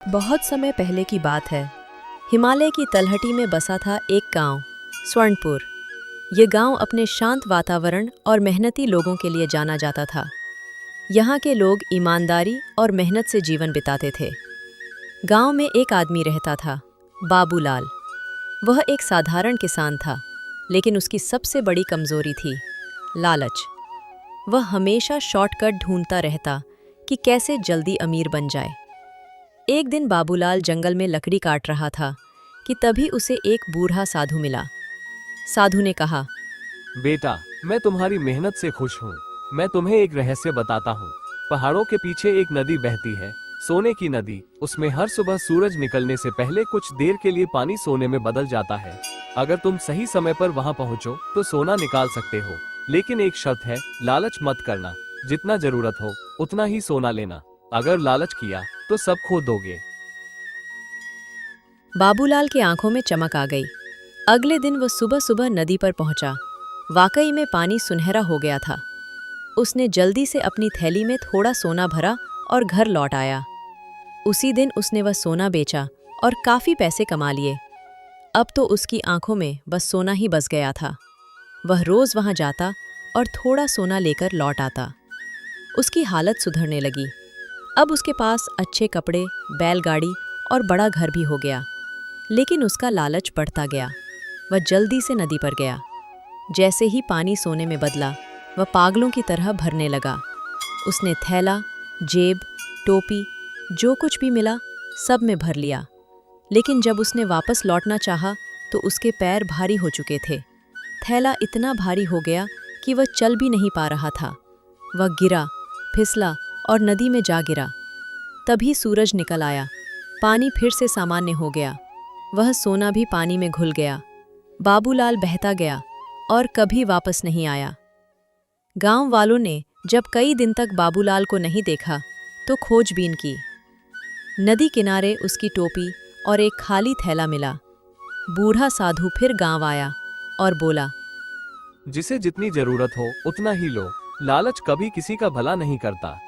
बहुत समय पहले की बात है। हिमालय की तलहटी में बसा था एक गांव, स्वर्णपुर। ये गांव अपने शांत वातावरण और मेहनती लोगों के लिए जाना जाता था। यहाँ के लोग ईमानदारी और मेहनत से जीवन बिताते थे। गांव में एक आदमी रहता था, बाबूलाल। वह एक साधारण किसान था, लेकिन उसकी सबसे बड़ी कमजोरी थी लालच। वह हमेशा शॉर्टकट ढूंढता रहता कि कैसे जल्दी अमीर बन जाए। एक दिन बाबूलाल जंगल में लकड़ी काट रहा था कि तभी उसे एक बूढ़ा साधु मिला। साधु ने कहा, बेटा, मैं तुम्हारी मेहनत से खुश हूँ। मैं तुम्हें एक रहस्य बताता हूँ। पहाड़ों के पीछे एक नदी बहती है, सोने की नदी। उसमें हर सुबह सूरज निकलने से पहले कुछ देर के लिए पानी सोने में बदल जाता है। अगर तुम सही समय पर वहाँ पहुँचो तो सोना निकाल सकते हो, लेकिन एक शर्त है, लालच मत करना। जितना जरूरत हो उतना ही सोना लेना। अगर लालच किया तो सब खो दोगे। बाबूलाल की आंखों में चमक आ गई। अगले दिन वह सुबह सुबह नदी पर पहुंचा। वाकई में पानी सुनहरा हो गया था। उसने जल्दी से अपनी थैली में थोड़ा सोना भरा और घर लौट आया। उसी दिन उसने वह सोना बेचा और काफी पैसे कमा लिए। अब तो उसकी आंखों में बस सोना ही बस गया था। वह रोज वहां जाता और थोड़ा सोना लेकर लौट आता। उसकी हालत सुधरने लगी। अब उसके पास अच्छे कपड़े, बैलगाड़ी और बड़ा घर भी हो गया। लेकिन उसका लालच बढ़ता गया। वह जल्दी से नदी पर गया। जैसे ही पानी सोने में बदला, वह पागलों की तरह भरने लगा। उसने थैला, जेब, टोपी, जो कुछ भी मिला सब में भर लिया। लेकिन जब उसने वापस लौटना चाहा तो उसके पैर भारी हो चुके थे। थैला इतना भारी हो गया कि वह चल भी नहीं पा रहा था। वह गिरा, फिसला और नदी में जा गिरा। तभी सूरज निकल आया। पानी फिर से सामान्य हो गया। वह सोना भी पानी में घुल गया। बाबूलाल बहता गया और कभी वापस नहीं आया। गांव वालों ने जब कई दिन तक बाबूलाल को नहीं देखा तो खोजबीन की। नदी किनारे उसकी टोपी और एक खाली थैला मिला। बूढ़ा साधु फिर गांव आया और बोला, जिसे जितनी जरूरत हो उतना ही लो। लालच कभी किसी का भला नहीं करता।